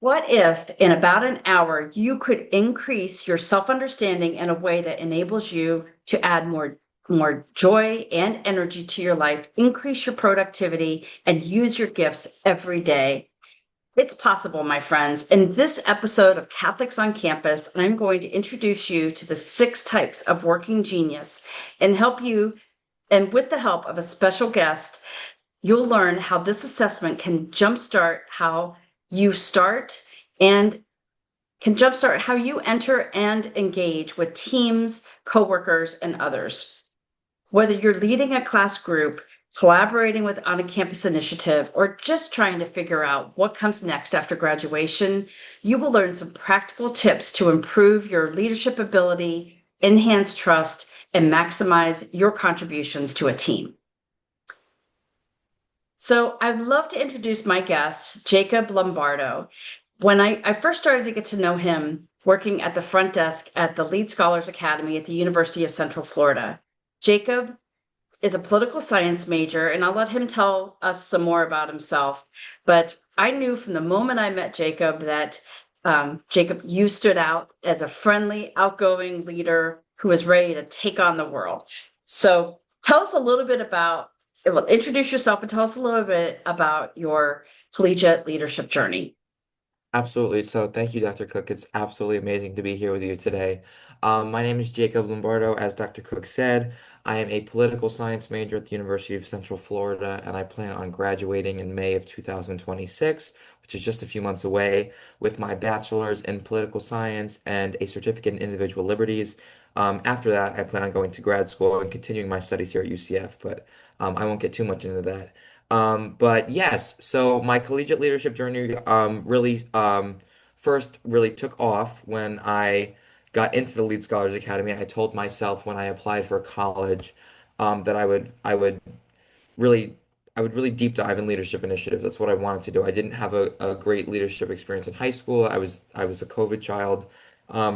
What if, in about an hour, you could increase your self-understanding in a way that enables you to add more joy and energy to your life, increase your productivity, and use your gifts every day? It's possible, my friends. In this episode of Catholics on Campus, I'm going to introduce you to the 6 types of working genius and help you, and with the help of a special guest, you'll learn how this assessment can jumpstart how you start and can jumpstart how you enter and engage with teams, coworkers, and others. Whether you're leading a class group, collaborating with on a campus initiative, or just trying to figure out what comes next after graduation, you will learn some practical tips to improve your leadership ability, enhance trust, and maximize your contributions to a team. So I'd love to introduce my guest, Jacob Lombardo. When I first started to get to know him working at the front desk at the Lead Scholars Academy at the University of Central Florida, Jacob is a political science major, and I'll let him tell us some more about himself. But I knew from the moment I met Jacob that Jacob, you stood out as a friendly, outgoing leader who was ready to take on the world. So tell us a little bit about, well, introduce yourself and tell us a little bit about your collegiate leadership journey. Absolutely. So thank you, Dr. Cook. It's absolutely amazing to be here with you today. My name is Jacob Lombardo. As Dr. Cook said, I am a political science major at the University of Central Florida, and I plan on graduating in May of 2026, which is just a few months away, with my bachelor's in political science and a certificate in individual liberties. After that, I plan on going to grad school and continuing my studies here at UCF, but I won't get too much into that. But yes, so my collegiate leadership journey really first really took off when I got into the Lead Scholars Academy. I told myself when I applied for college that really I would really deep dive in leadership initiatives. That's what I wanted to do. I didn't have a great leadership experience in high school. I was a COVID child,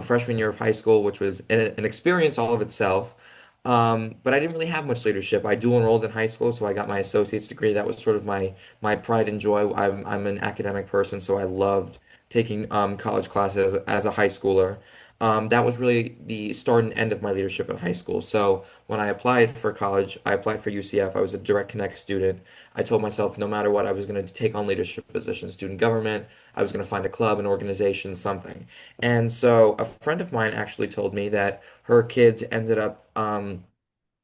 freshman year of high school, which was an experience all of itself. But I didn't really have much leadership. I dual enrolled in high school, so I got my associate's degree. That was sort of my pride and joy. I'm an academic person, so I loved taking college classes as a high schooler. That was really the start and end of my leadership in high school. So when I applied for college, I applied for UCF. I was a direct connect student. I told myself no matter what, I was going to take on leadership positions, student government. I was going to find a club, an organization, something. And so a friend of mine actually told me that her kids ended up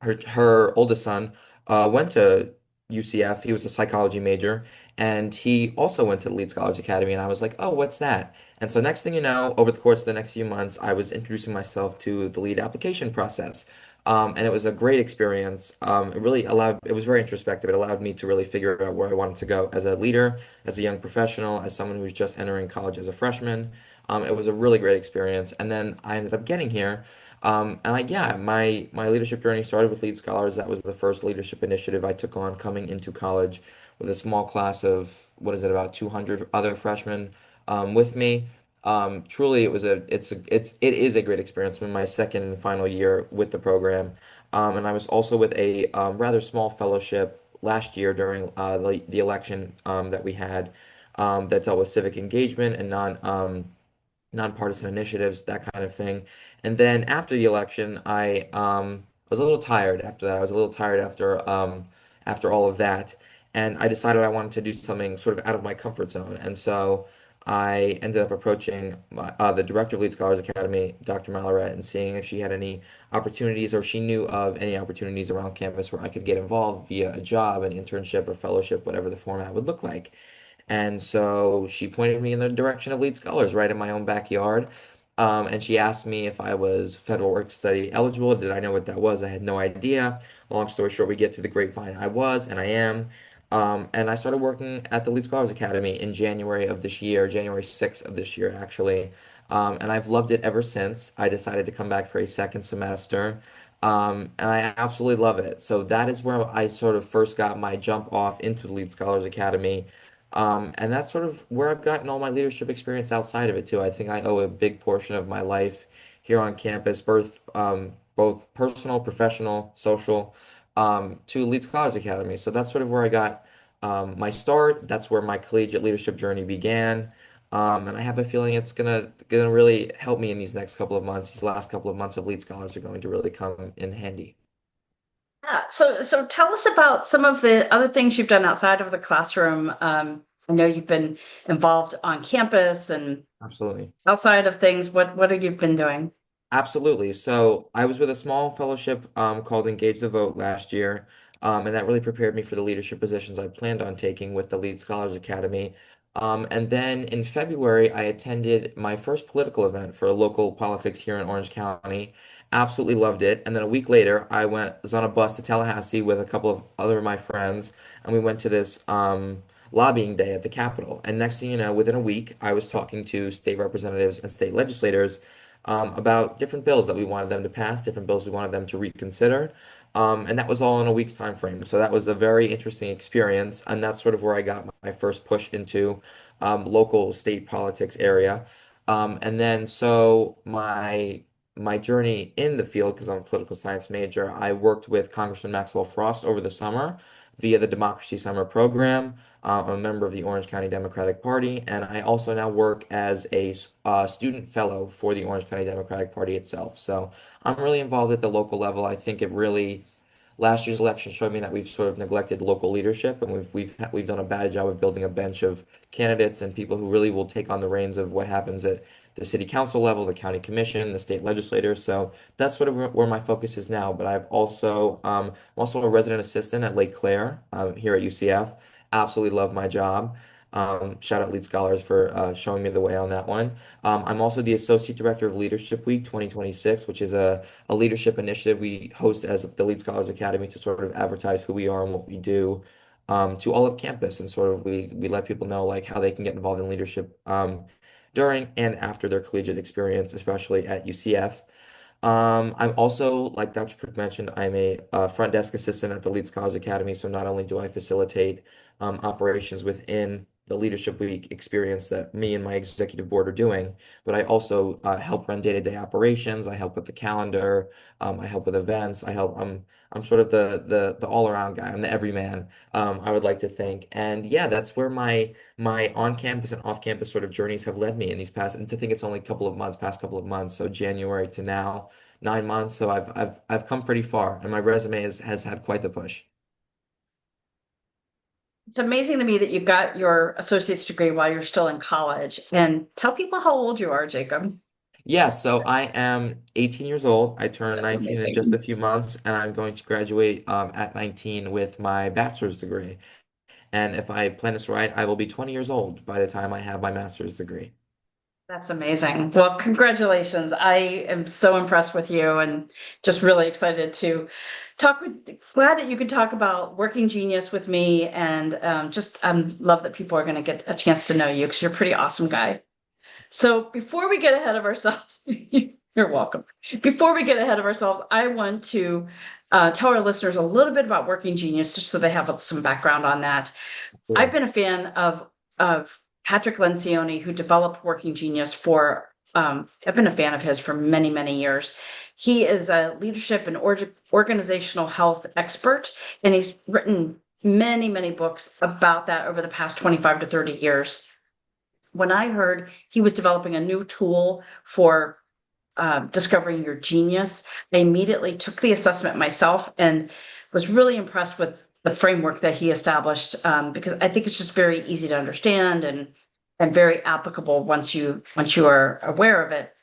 her oldest son went to UCF. He was a psychology major, and he also went to the Leeds College Academy. And I was like, "Oh, what's that?" And so next thing you know, over the course of the next few months, I was introducing myself to the lead application process. And it was a great experience. It was very introspective. It allowed me to really figure out where I wanted to go as a leader, as a young professional, as someone who's just entering college as a freshman. It was a really great experience. And then I ended up getting here. Yeah, my leadership journey started with Lead Scholars. That was the first leadership initiative I took on coming into college with a small class of, what is it, about 200 other freshmen with me. Truly, it is a great experience. I'm in my second and final year with the program, and I was also with a rather small fellowship last year during the election that we had that dealt with civic engagement and nonpartisan initiatives, that kind of thing. And then after the election, I was a little tired after that. I was a little tired after all of that, and I decided I wanted to do something sort of out of my comfort zone. And so I ended up approaching the director of Lead Scholars Academy, Dr. Malloret, and seeing if she had any opportunities or she knew of any opportunities around campus where I could get involved via a job, an internship, or fellowship, whatever the format would look like. And so she pointed me in the direction of Lead Scholars right in my own backyard. And she asked me if I was federal work study eligible. Did I know what that was? I had no idea. Long story short, we get through the grapevine. I was, and I am. And I started working at the Lead Scholars Academy in January of this year, January 6th of this year, actually. And I've loved it ever since. I decided to come back for a second semester. And I absolutely love it. So that is where I sort of first got my jump off into the Lead Scholars Academy. And that's sort of where I've gotten all my leadership experience outside of it too. I think I owe a big portion of my life here on campus, both personal, professional, social, to Leeds College Academy. So that's sort of where I got my start. That's where my collegiate leadership journey began. And I have a feeling it's gonna really help me in these next couple of months. These last couple of months of lead scholars are going to really come in handy. Yeah. So tell us about some of the other things you've done outside of the classroom. I know you've been involved on campus and Absolutely. outside of things. What have you been doing? Absolutely. So I was with a small fellowship called Engage the Vote last year, and that really prepared me for the leadership positions I planned on taking with the Lead Scholars Academy. And then in February, I attended my first political event for local politics here in Orange County. Absolutely loved it. And then a week later, was on a bus to Tallahassee with a couple of other of my friends, and we went to this lobbying day at the Capitol. And next thing you know, within a week, I was talking to state representatives and state legislators about different bills that we wanted them to pass, different bills we wanted them to reconsider. And that was all in a week's time frame. So that was a very interesting experience. And that's sort of where I got my first push into local state politics area. And then so my journey in the field, because I'm a political science major, I worked with Congressman Maxwell Frost over the summer via the Democracy Summer Program. I'm a member of the Orange County Democratic Party, and I also now work as a student fellow for the Orange County Democratic Party itself. So I'm really involved at the local level. I think it really last year's election showed me that we've sort of neglected local leadership, and we've done a bad job of building a bench of candidates and people who really will take on the reins of what happens at the city council level, the county commission, the state legislature. So that's sort of where my focus is now. But I'm also a resident assistant at Lake Claire here at UCF. Absolutely love my job. Shout out Lead Scholars for showing me the way on that one. I'm also the Associate Director of Leadership Week 2026, which is a leadership initiative we host as the Lead Scholars Academy to sort of advertise who we are and what we do to all of campus, and sort of we let people know like how they can get involved in leadership during and after their collegiate experience, especially at UCF. I'm also, like Dr. Cook mentioned, I'm a front desk assistant at the Lead Scholars Academy. So not only do I facilitate operations within the Leadership Week experience that me and my executive board are doing, but I also help run day-to-day operations. I help with the calendar. I help with events. I'm sort of the all-around guy. I'm the everyman. I would like to think, and yeah, that's where my on-campus and off-campus sort of journeys have led me in these past. And to think it's only a couple of months, past couple of months, so January to now. 9 months, so I've come pretty far, and my resume has had quite the push. It's amazing to me that you got your associate's degree while you're still in college. And tell people how old you are, Jacob. Yeah, so I am 18 years old. I turn That's 19 in just a amazing. few months, and I'm going to graduate at 19 with my bachelor's degree. And if I plan this right, I will be 20 years old by the time I have my master's degree. That's amazing. Well, congratulations. I am so impressed with you and just really excited to glad that you could talk about Working Genius with me. And just love that people are going to get a chance to know you because you're a pretty awesome guy. So before we get ahead of ourselves, you're welcome. Before we get ahead of ourselves, I want to tell our listeners a little bit about Working Genius just so they have some background on that. I've Sure. been a fan of Patrick Lencioni, who developed Working Genius I've been a fan of his for many, many years. He is a leadership and organizational health expert, and he's written many, many books about that over the past 25 to 30 years. When I heard he was developing a new tool for discovering your genius, I immediately took the assessment myself and was really impressed with the framework that he established because I think it's just very easy to understand and very applicable once you are aware of it.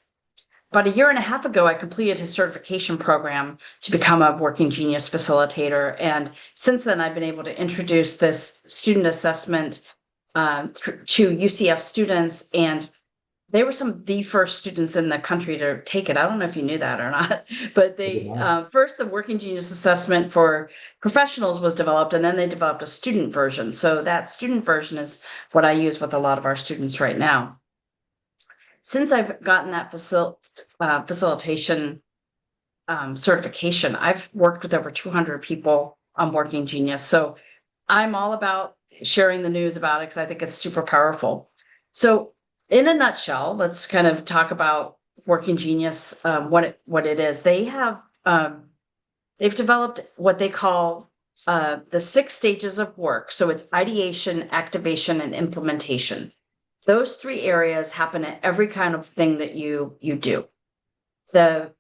About a year and a half ago, I completed his certification program to become a Working Genius facilitator. And since then, I've been able to introduce this student assessment to UCF students, and they were some of the first students in the country to take it. I don't know if you knew that or not, but I did they not. first the Working Genius assessment for professionals was developed, and then they developed a student version. So that student version is what I use with a lot of our students right now. Since I've gotten that facilitation certification, I've worked with over 200 people on Working Genius. So I'm all about sharing the news about it because I think it's super powerful. So, in a nutshell, let's kind of talk about Working Genius, what it is. They've developed what they call the 6 stages of work. So it's ideation, activation, and implementation. Those three areas happen in every kind of thing that you do. The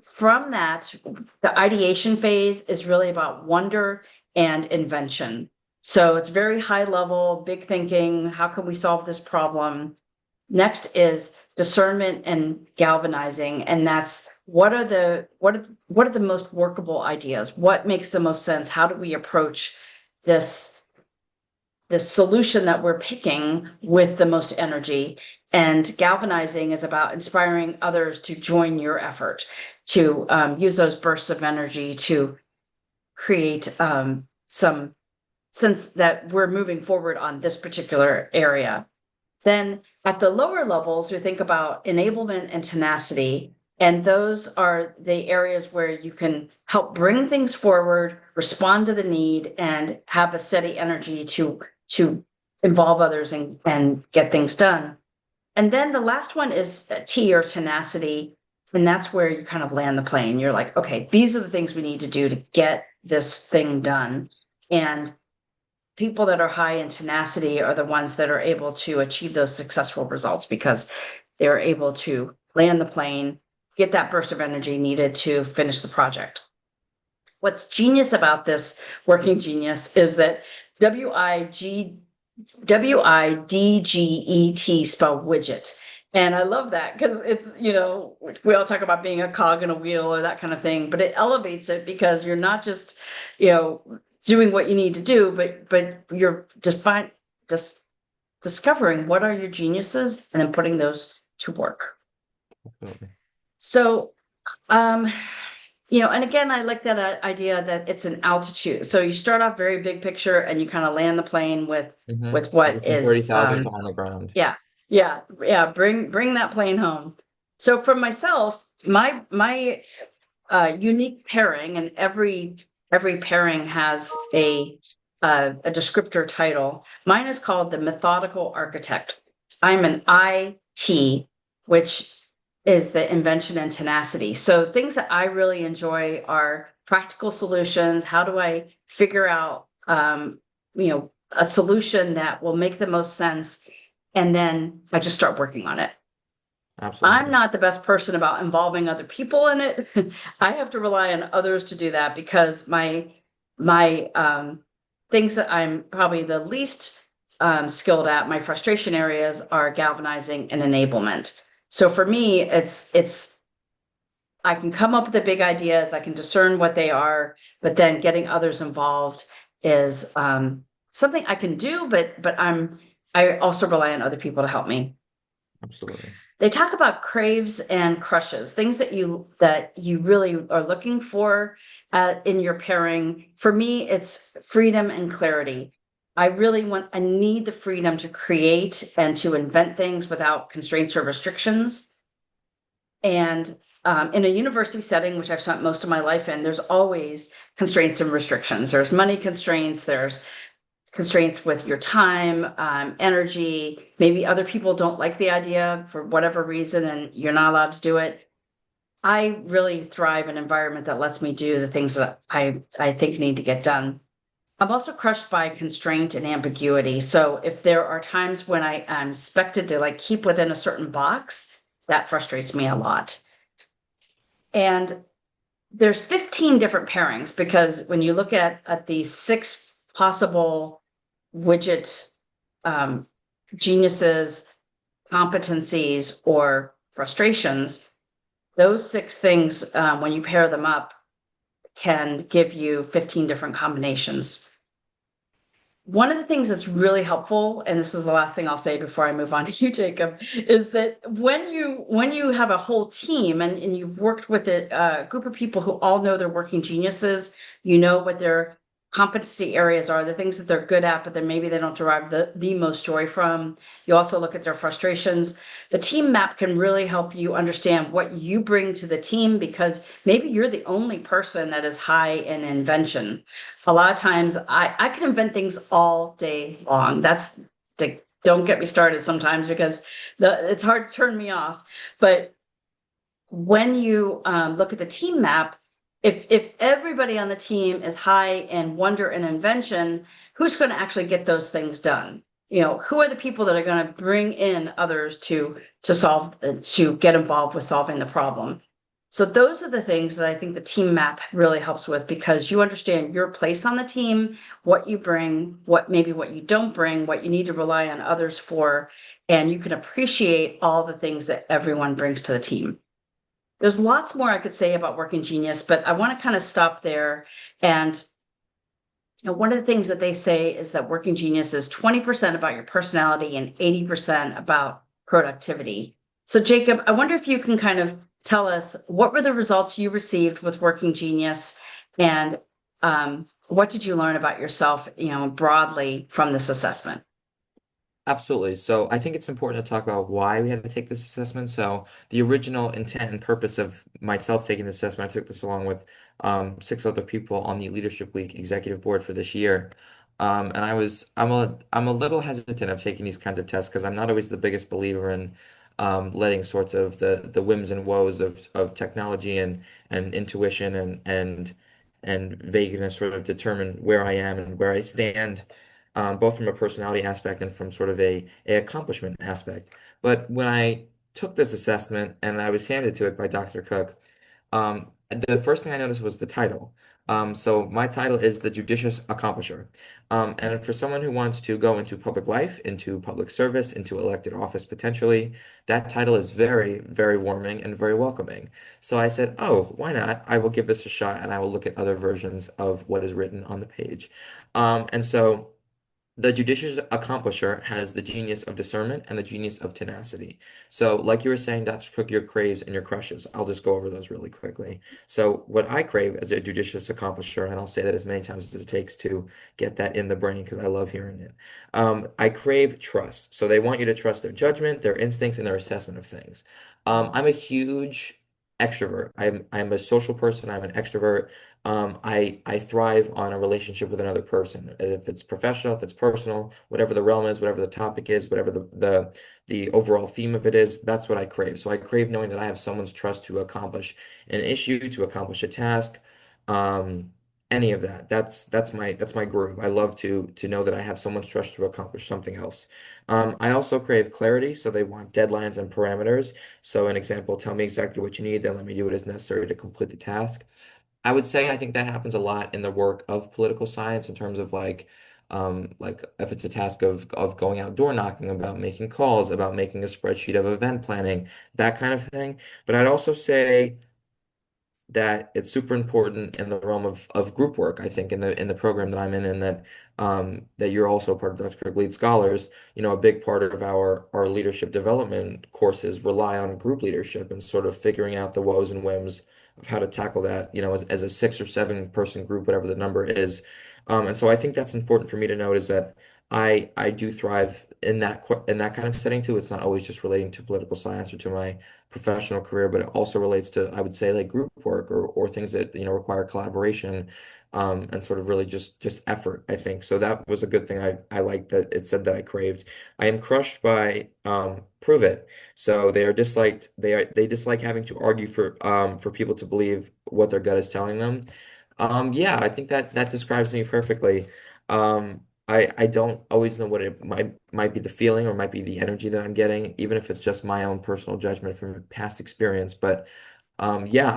From that, the ideation phase is really about wonder and invention. So it's very high level, big thinking. How can we solve this problem? Next is discernment and galvanizing, and that's what are the most workable ideas? What makes the most sense? How do we approach this the solution that we're picking with the most energy? And galvanizing is about inspiring others to join your effort, to use those bursts of energy to create some sense that we're moving forward on this particular area. Then at the lower levels, we think about enablement and tenacity. And those are the areas where you can help bring things forward, respond to the need, and have a steady energy to involve others and get things done. And then the last one is T, or tenacity. And that's where you kind of land the plane. You're like, okay, these are the things we need to do to get this thing done. And people that are high in tenacity are the ones that are able to achieve those successful results because they're able to land the plane, get that burst of energy needed to finish the project. What's genius about this working genius is that WIDGET spell widget. And I love that because it's, we all talk about being a cog in a wheel or that kind of thing, but it elevates it because you're not just, doing what you need to do, but you're just discovering what are your geniuses and then putting those to work. Absolutely. So, and again, I like that idea that it's an altitude. So you start off very big picture and you kind of land the plane with what Everything 30,000 is, on the ground. yeah, yeah. Bring that plane home. So for myself, my unique pairing, and every pairing has a descriptor title. Mine is called the methodical architect. I'm an IT, which is the invention and tenacity. So things that I really enjoy are practical solutions. How do I figure out, a solution that will make the most sense? And then I just start working on it. I'm Absolutely. not the best person about involving other people in it. I have to rely on others to do that because my things that I'm probably the least skilled at, my frustration areas are galvanizing and enablement. So for me, it's I can come up with the big ideas, I can discern what they are, but then getting others involved is something I can do, but I also rely on other people to help me. Absolutely. They talk about craves and crushes, things that you really are looking for in your pairing. For me, it's freedom and clarity. I need the freedom to create and to invent things without constraints or restrictions. And in a university setting, which I've spent most of my life in, there's always constraints and restrictions. There's money constraints, there's constraints with your time, energy. Maybe other people don't like the idea for whatever reason, and you're not allowed to do it. I really thrive in an environment that lets me do the things that I think need to get done. I'm also crushed by constraint and ambiguity. So if there are times when I'm expected to like keep within a certain box, that frustrates me a lot. And there's 15 different pairings because when you look at the six possible widget geniuses, competencies, or frustrations, those six things, when you pair them up, can give you 15 different combinations. One of the things that's really helpful, and this is the last thing I'll say before I move on to you, Jacob, is that when you have a whole team and you've worked with a group of people who all know they're working geniuses, you know what their competency areas are, the things that they're good at, but then maybe they don't derive the most joy from. You also look at their frustrations. The team map can really help you understand what you bring to the team because maybe you're the only person that is high in invention. A lot of times I can invent things all day long. Don't get me started sometimes because it's hard to turn me off. But when you look at the team map, if everybody on the team is high in wonder and invention, who's going to actually get those things done? who are the people that are going to bring in others to solve to get involved with solving the problem. So those are the things that I think the team map really helps with, because you understand your place on the team, what you bring, what you don't bring, what you need to rely on others for, and you can appreciate all the things that everyone brings to the team. There's lots more I could say about Working Genius, but I want to kind of stop there. And one of the things that they say is that Working Genius is 20% about your personality and 80% about productivity. So, Jacob, I wonder if you can kind of tell us what were the results you received with Working Genius, and what did you learn about yourself, broadly from this assessment? Absolutely. So I think it's important to talk about why we had to take this assessment. So the original intent and purpose of myself taking this assessment, I took this along with six other people on the Leadership Week executive board for this year. And I'm a little hesitant of taking these kinds of tests because I'm not always the biggest believer in letting sorts of the whims and woes of technology and intuition and vagueness sort of determine where I am and where I stand, both from a personality aspect and from sort of a accomplishment aspect. But when I took this assessment and I was handed to it by Dr. Cook, the first thing I noticed was the title. So my title is the Judicious Accomplisher. And for someone who wants to go into public life, into public service, into elected office potentially, that title is very, very warming and very welcoming. So I said, oh, why not? I will give this a shot and I will look at other versions of what is written on the page. And so the judicious accomplisher has the genius of discernment and the genius of tenacity. So, like you were saying, Dr. Cook, your craves and your crushes. I'll just go over those really quickly. So, what I crave as a judicious accomplisher, and I'll say that as many times as it takes to get that in the brain because I love hearing it. I crave trust. So, they want you to trust their judgment, their instincts, and their assessment of things. I'm a huge extrovert. I'm a social person. I'm an extrovert. I thrive on a relationship with another person. If it's professional, if it's personal, whatever the realm is, whatever the topic is, whatever the overall theme of it is, that's what I crave. So I crave knowing that I have someone's trust to accomplish an issue, to accomplish a task, um, any of that. That's my groove. I love to know that I have someone's trust to accomplish something else. I also crave clarity, so they want deadlines and parameters. So an example, tell me exactly what you need, then let me do what is necessary to complete the task. I would say I think that happens a lot in the work of political science in terms of like if it's a task of going out door knocking, about making calls, about making a spreadsheet of event planning, that kind of thing. But I'd also say that it's super important in the realm of group work, I think, in the program that I'm in, and that you're also part of Dr. Kirk Lead Scholars. You know, a big part of our leadership development courses rely on group leadership and sort of figuring out the woes and whims of how to tackle that, you know, as a 6 or 7 person group, whatever the number is. And so I think that's important for me to note is that I do thrive in in that kind of setting too. It's not always just relating to political science or to my professional career, but it also relates to, I would say, like group work or things that, you know, require collaboration, and sort of really just effort, I think. So that was a good thing. I like that it said that I craved. I am crushed by prove it. So they dislike having to argue for people to believe what their gut is telling them. Yeah, I think that describes me perfectly. I don't always know what it might be the feeling or might be the energy that I'm getting, even if it's just my own personal judgment from past experience. But yeah,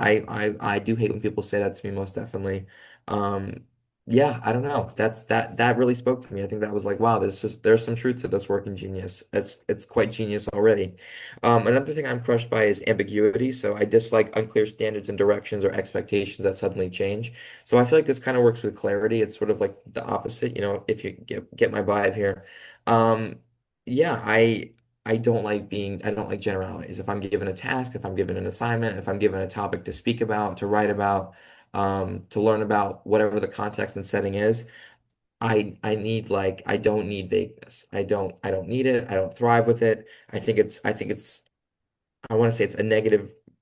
I do hate when people say that to me, most definitely. Um, yeah, I don't know. That really spoke to me. I think that was like, wow, there's some truth to this Working Genius. It's quite genius already. Another thing I'm crushed by is ambiguity. So I dislike unclear standards and directions or expectations that suddenly change. So I feel like this kind of works with clarity. It's sort of like the opposite, you know, if you get my vibe here. Um, yeah, I don't like generalities. If I'm given a task, if I'm given an assignment, if I'm given a topic to speak about, to write about, to learn about, whatever the context and setting is, I don't need vagueness. I don't need it. I don't thrive with it. I think it's I want to say it's a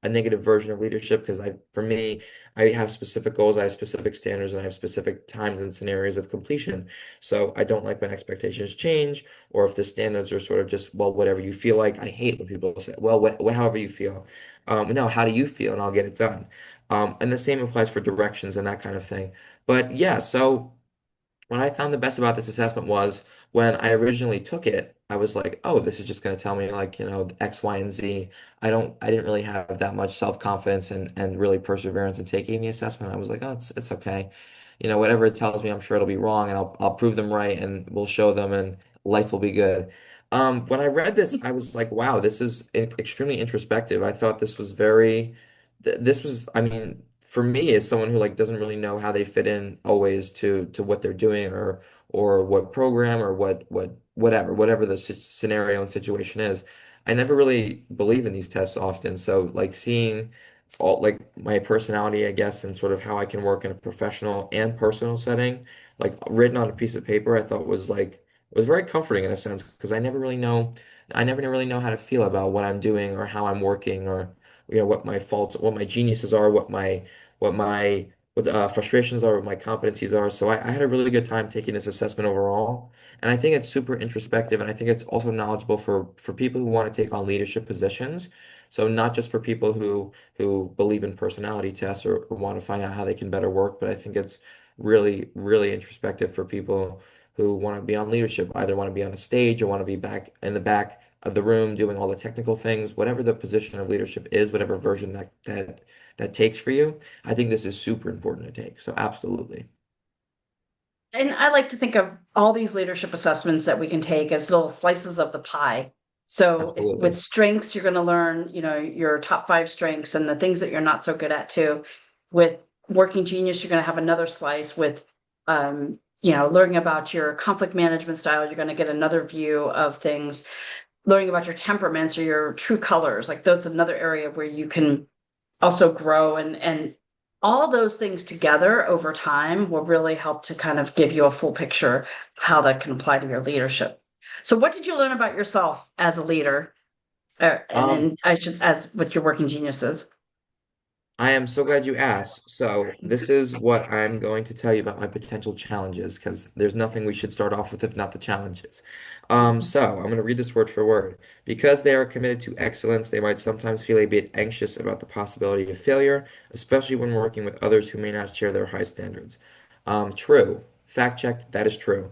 negative version of leadership because for me, I have specific goals, I have specific standards, and I have specific times and scenarios of completion. So I don't like when expectations change, or if the standards are sort of just, well, whatever you feel like. I hate when people say, well, however you feel. No, how do you feel? And I'll get it done. And the same applies for directions and that kind of thing. But yeah, so. what I found the best about this assessment was when I originally took it, I was like, oh, this is just going to tell me like, X, Y, and Z. I didn't really have that much self-confidence and really perseverance in taking the assessment. I was like, oh, it's okay. Whatever it tells me, I'm sure it'll be wrong and I'll prove them right and we'll show them and life will be good. When I read this, I was like, wow, this is extremely introspective. I thought this was this was, I mean, for me as someone who like doesn't really know how they fit in always to what they're doing or what program or whatever the scenario and situation is, I never really believe in these tests often. So like seeing all like my personality, I guess, and sort of how I can work in a professional and personal setting, like written on a piece of paper, I thought was very comforting in a sense because I never really know how to feel about what I'm doing or how I'm working or what my faults, what my geniuses are, what frustrations are, what my competencies are. So I had a really good time taking this assessment overall, and I think it's super introspective, and I think it's also knowledgeable for people who want to take on leadership positions. So not just for people who believe in personality tests or want to find out how they can better work, but I think it's really, really introspective for people who want to be on leadership, either want to be on a stage or want to be back in the back of the room doing all the technical things, whatever the position of leadership is, whatever version that takes for you. I think this is super important to take. So absolutely. And I like to think of all these leadership assessments that we can take as little slices of the pie. So with Absolutely. strengths, you're going to learn, your top five strengths and the things that you're not so good at too. With working genius, you're going to have another slice with, learning about your conflict management style. You're going to get another view of things, learning about your temperaments or your true colors. Like those another area where you can also grow and all those things together over time will really help to kind of give you a full picture of how that can apply to your leadership. So what did you learn about yourself as a leader, and Um, then I should as with your working geniuses? I am so glad you asked. So, this is what I'm going to tell you about my potential challenges because there's nothing we should start off with if not the challenges. So, I'm going to read this word for word. Because they are committed to excellence, they might sometimes feel a bit anxious about the possibility of failure, especially when working with others who may not share their high standards. True. Fact checked, that is true.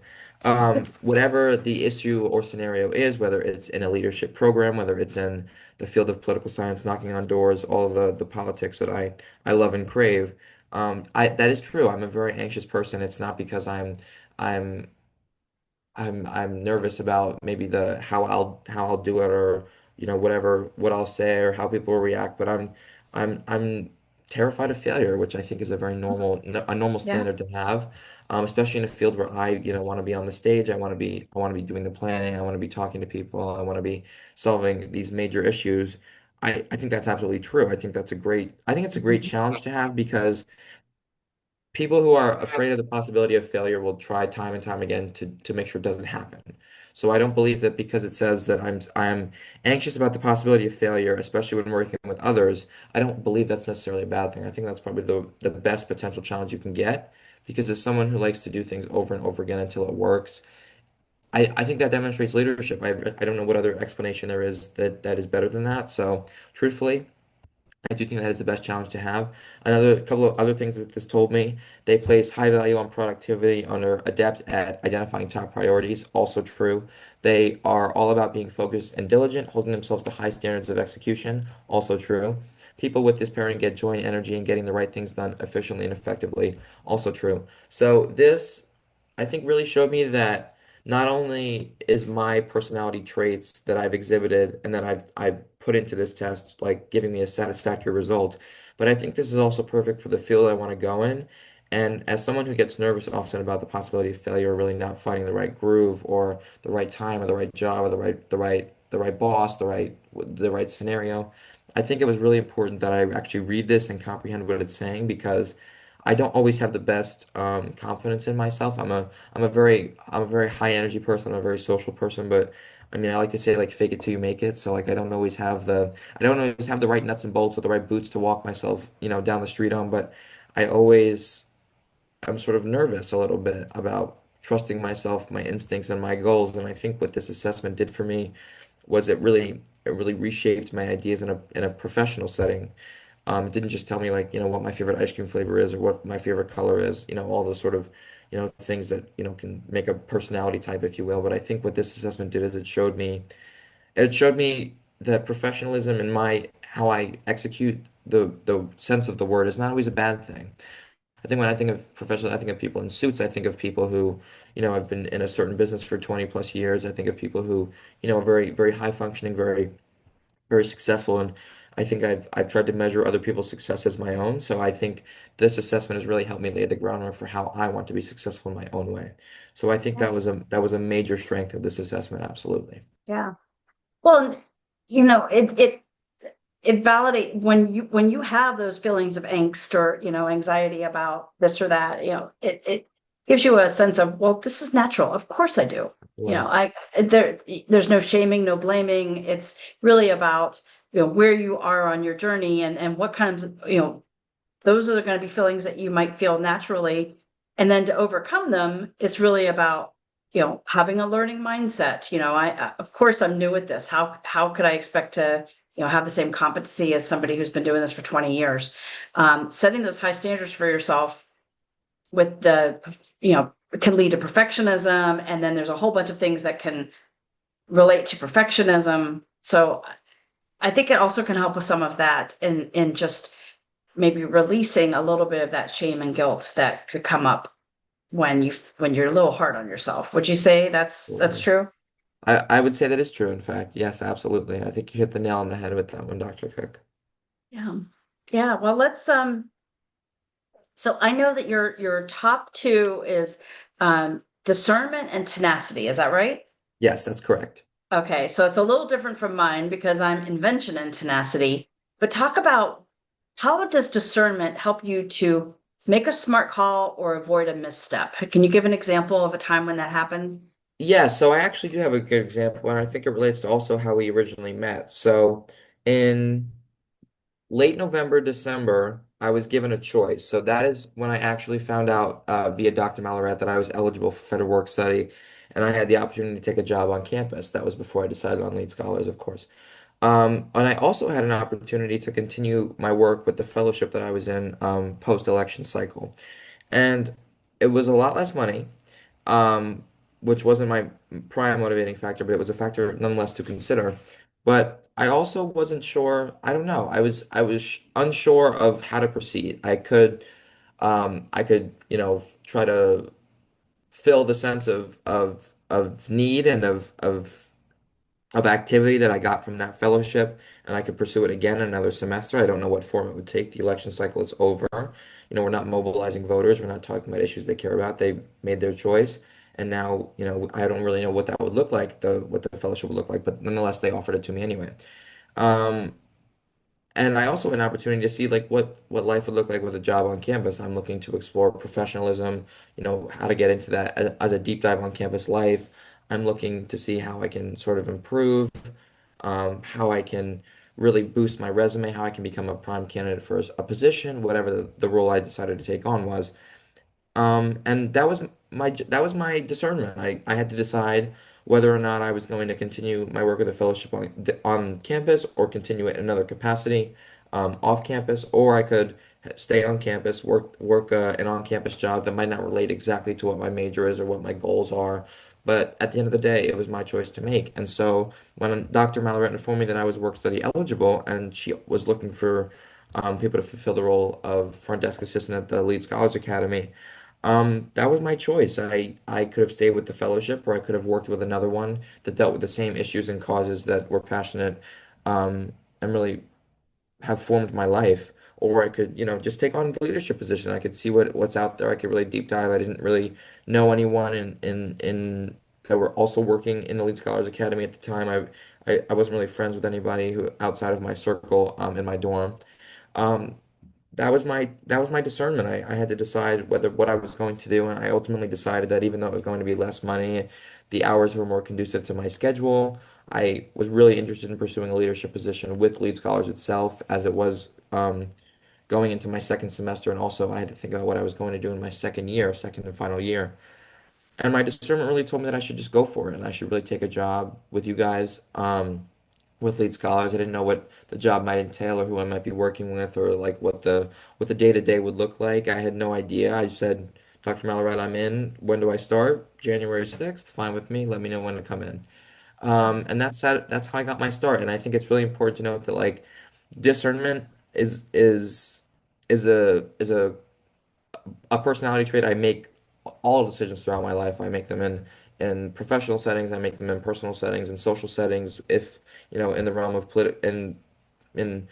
Whatever the issue or scenario is, whether it's in a leadership program, whether it's in the field of political science, knocking on doors, all of the politics that I love and crave. That is true. I'm a very anxious person. It's not because I'm I'm nervous about maybe the how I'll do it or whatever what I'll say or how people will react, but I'm terrified of failure, which I think is a very normal Yeah. standard to have, especially in a field where I want to be on the stage. I want to be doing the planning. I want to be talking to people. I want to be solving these major issues. I think that's absolutely true. I think it's a great Mhm. challenge to have because people who are afraid of the possibility of failure will try time and time again to make sure it doesn't happen. So I don't believe that because it says that I'm anxious about the possibility of failure, especially when working with others, I don't believe that's necessarily a bad thing. I think that's probably the best potential challenge you can get because as someone who likes to do things over and over again until it works, I think that demonstrates leadership. I don't know what other explanation there is that is better than that. So truthfully, I do think that is the best challenge to have. Another couple of other things that this told me, they place high value on productivity under adept at identifying top priorities. Also true. They are all about being focused and diligent, holding themselves to high standards of execution. Also true. People with this pairing get joy and energy in getting the right things done efficiently and effectively. Also true. So this I think really showed me that not only is my personality traits that I've exhibited and that I've put into this test like giving me a satisfactory result, but I think this is also perfect for the field I want to go in. And as someone who gets nervous often about the possibility of failure, really not finding the right groove or the right time or the right job or the right boss, the right scenario, I think it was really important that I actually read this and comprehend what it's saying because I don't always have the best confidence in myself. I'm a very high energy person. I'm a very social person, but I mean I like to say like fake it till you make it. So like I don't always have the right nuts and bolts or the right boots to walk myself, down the street on, but I always I'm sort of nervous a little bit about trusting myself, my instincts, and my goals. And I think what this assessment did for me was it really reshaped my ideas in a professional setting. It didn't just tell me like, what my favorite ice cream flavor is or what my favorite color is, all the sort of things that, can make a personality type, if you will. But I think what this assessment did is it showed me that professionalism in my how I execute the sense of the word is not always a bad thing. I think when I think of professionals, I think of people in suits. I think of people who, have been in a certain business for 20 plus years. I think of people who, are very, very high functioning, very, very successful. And I think I've tried to measure other people's success as my own. So I think this assessment has really helped me lay the groundwork for how I want to be successful in my own way. So I think that was a major strength of this assessment. Absolutely. Yeah. Well, you know, it validate when you have those feelings of angst or, anxiety about this or that, it gives you a sense of, well, this is natural. Of course I do. Right. There's no shaming, no blaming. It's really about, where you are on your journey and what kinds of, those are going to be feelings that you might feel naturally. And then to overcome them, it's really about, having a learning mindset. Of course I'm new at this. How could I expect to, have the same competency as somebody who's been doing this for 20 years? Setting those high standards for yourself with can lead to perfectionism. And then there's a whole bunch of things that can relate to perfectionism. So I think it also can help with some of that in just maybe releasing a little bit of that shame and guilt that could come up when you're a little hard on yourself. Would you say that's Absolutely. true? I would say that is true, in fact. Yes, absolutely. I think you hit the nail on the head with that one, Dr. Cook. Yeah. Yeah. Well, let's so I know that your top two is discernment and tenacity. Is that right? Yes, that's correct. Okay, so it's a little different from mine because I'm invention and tenacity. But talk about how does discernment help you to make a smart call or avoid a misstep? Can you give an example of a time when that happened? Yeah, so I actually do have a good example, and I think it relates to also how we originally met. So in late November, December, I was given a choice. So that is when I actually found out via Dr. Malaret that I was eligible for federal work study, and I had the opportunity to take a job on campus. That was before I decided on lead scholars, of course. And I also had an opportunity to continue my work with the fellowship that I was in post-election cycle. And it was a lot less money, um, which wasn't my prime motivating factor, but it was a factor nonetheless to consider. But I also wasn't sure. I don't know. I was unsure of how to proceed. I could, try to fill the sense of need and of activity that I got from that fellowship, and I could pursue it again in another semester. I don't know what form it would take. The election cycle is over. We're not mobilizing voters. We're not talking about issues they care about. They made their choice. And now, I don't really know what that would look like, what the fellowship would look like, but nonetheless, they offered it to me anyway. Um, and I also had an opportunity to see like what life would look like with a job on campus. I'm looking to explore professionalism, how to get into that as a deep dive on campus life. I'm looking to see how I can sort of improve, how I can really boost my resume, how I can become a prime candidate for a position, whatever the role I decided to take on was. And that was my discernment. I had to decide whether or not I was going to continue my work with the fellowship on campus or continue it in another capacity off campus, or I could stay on campus, work an on-campus job that might not relate exactly to what my major is or what my goals are. But at the end of the day, it was my choice to make. And so when Dr. Malaret informed me that I was work study eligible and she was looking for people to fulfill the role of front desk assistant at the Lead Scholars Academy, that was my choice. I could have stayed with the fellowship, or I could have worked with another one that dealt with the same issues and causes that were passionate, and really have formed my life. Or I could, just take on the leadership position. I could see what's out there. I could really deep dive. I didn't really know anyone in that were also working in the Lead Scholars Academy at the time. I wasn't really friends with anybody who outside of my circle in my dorm. Um, that was my discernment. I had to decide whether what I was going to do, and I ultimately decided that even though it was going to be less money, the hours were more conducive to my schedule. I was really interested in pursuing a leadership position with Lead Scholars itself, as it was going into my second semester, and also I had to think about what I was going to do in my second year, second and final year. And my discernment really told me that I should just go for it, and I should really take a job with you guys. With lead scholars. I didn't know what the job might entail or who I might be working with or like what the day-to-day would look like. I had no idea. I said Dr. Malarat, I'm in. When do I start? January 6th. Fine with me. Let me know when to come in. And that's how I got my start. And I think it's really important to note that like discernment is a personality trait. I make all decisions throughout my life. I make them in professional settings. I make them in personal settings and social settings. If in the realm of in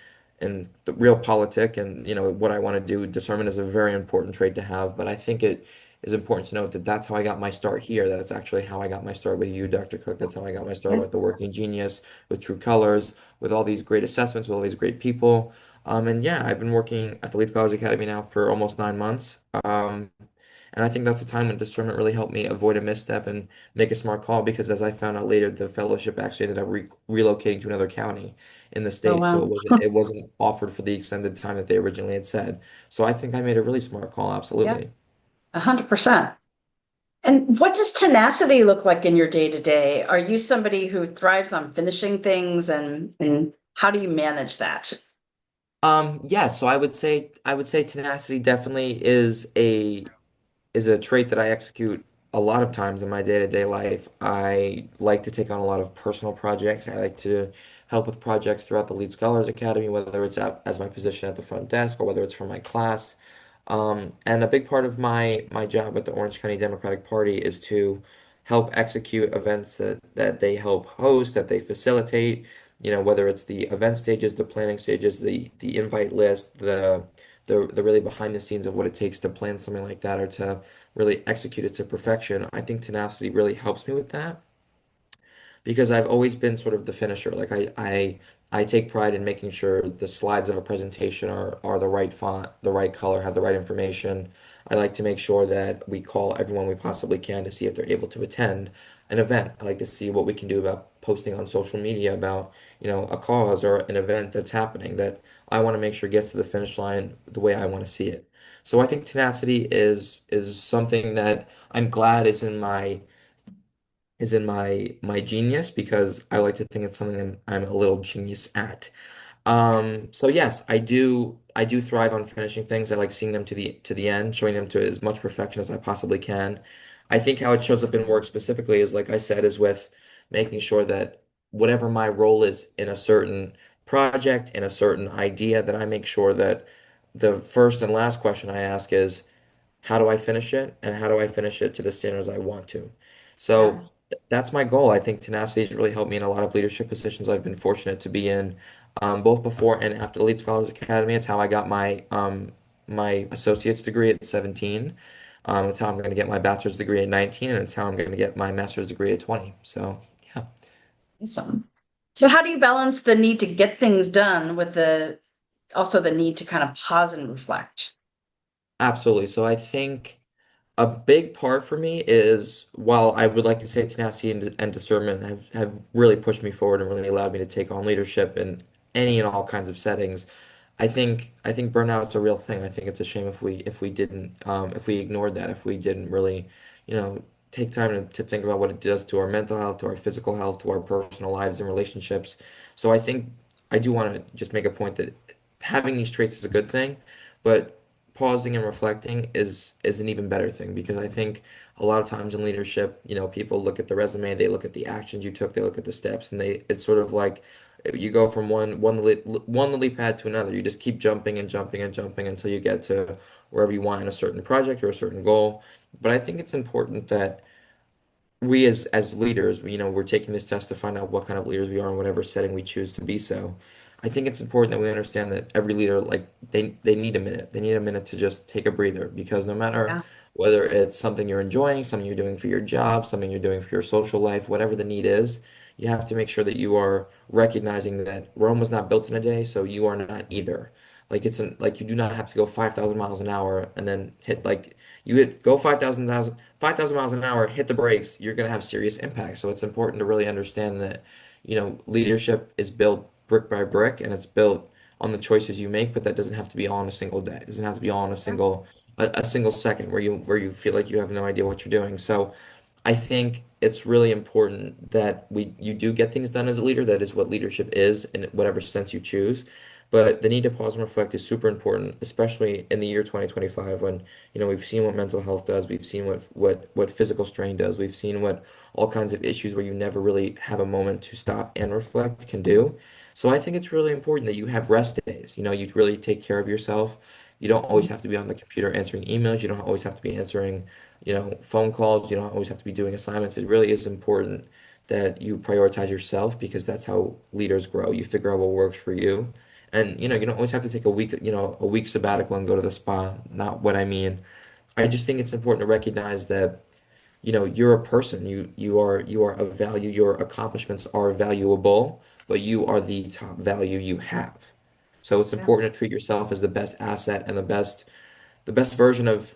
the real politic and what I want to do, discernment is a very important trait to have. But I think it is important to note that that's how I got my start here. That's actually how I got my start with you, Dr. Cook. That's how I got my start Yeah. with the Working Genius, with True Colors, with all these great assessments, with all these great people. And yeah, I've been working at the Leeds College Academy now for almost 9 months. And I think that's a time when discernment really helped me avoid a misstep and make a smart call because as I found out later, the fellowship actually ended up relocating to another county in the Oh, state. So wow. it wasn't offered for the extended time that they originally had said. So I think I made a really smart call, Yeah, absolutely. 100%. And what does tenacity look like in your day to day? Are you somebody who thrives on finishing things and how do you manage that? Yeah, so I would say tenacity definitely is a trait that I execute a lot of times in my day-to-day life. I like to take on a lot of personal projects. I like to help with projects throughout the Lead Scholars Academy, whether it's as my position at the front desk or whether it's for my class. And a big part of my job at the Orange County Democratic Party is to help execute events that they help host, that they facilitate, whether it's the event stages, the planning stages, the invite list, the really behind the scenes of what it takes to plan something like that or to really execute it to perfection. I think tenacity really helps me with that because I've always been sort of the finisher. Like I take pride in making sure the slides of a presentation are the right font, the right color, have the right information. I like to make sure that we call everyone we possibly can to see if they're able to attend an event. I like to see what we can do about posting on social media about, a cause or an event that's happening that I want to make sure gets to the finish line the way I want to see it. So I think tenacity is something that I'm glad is in my genius because I like to think it's something I'm a little genius at. So yes, I do thrive on finishing things. I like seeing them to the end, showing them to as much perfection as I possibly can. I think how it shows up in work specifically is like I said, is with making sure that whatever my role is in a certain project, in a certain idea, that I make sure that the first and last question I ask is how do I finish it and how do I finish it to the standards I want to. Yeah. So that's my goal. I think tenacity has really helped me in a lot of leadership positions I've been fortunate to be in, both before and after the Lead Scholars Academy. It's how I got my associate's degree at 17. It's how I'm going to get my bachelor's degree at 19, and it's how I'm going to get my master's degree at 20. So yeah, Awesome. So how do you balance the need to get things done with the also the need to kind of pause and reflect? absolutely. So I think. A big part for me is while I would like to say tenacity and discernment have really pushed me forward and really allowed me to take on leadership in any and all kinds of settings. I think burnout is a real thing. I think it's a shame if we didn't if we ignored that, if we didn't really, take time to think about what it does to our mental health, to our physical health, to our personal lives and relationships. So I think I do want to just make a point that having these traits is a good thing, but pausing and reflecting is an even better thing because I think a lot of times in leadership, people look at the resume, they look at the actions you took, they look at the steps, and it's sort of like you go from one lily pad to another. You just keep jumping and jumping and jumping until you get to wherever you want in a certain project or a certain goal. But I think it's important that we as leaders, we're taking this test to find out what kind of leaders we are in whatever setting we choose to be. So I think it's important that we understand that every leader, like they need a minute. They need a minute to just take a breather because no matter Yeah. whether it's something you're enjoying, something you're doing for your job, something you're doing for your social life, whatever the need is, you have to make sure that you are recognizing that Rome was not built in a day, so you are not either. Like you do not have to go 5,000 miles an hour and then hit like you hit go 5,000 miles an hour, hit the brakes, you're going to have serious impact. So it's important to really understand that, leadership is built brick by brick and it's built on the choices you make, but that doesn't have to be all in a single day. It doesn't have to be all in a single second where you feel like you have no idea what you're doing. So I think it's really important that you do get things done as a leader. That is what leadership is in whatever sense you choose. But the need to pause and reflect is super important, especially in the year 2025 when, we've seen what mental health does, we've seen what physical strain does, we've seen what all kinds of issues where you never really have a moment to stop and reflect can do. So I think it's really important that you have rest days. You really take care of yourself. You don't always have to be on the computer answering emails. You don't always have to be answering, phone calls. You don't always have to be doing assignments. It really is important that you prioritize yourself because that's how leaders grow. You figure out what works for you. And you don't always have to take a week sabbatical and go to the spa. Not what I mean. I just think it's important to recognize that, you're a person. You are of value. Your accomplishments are valuable, but you are the top value you have. So it's Yeah. important to treat yourself as the best asset and the best version of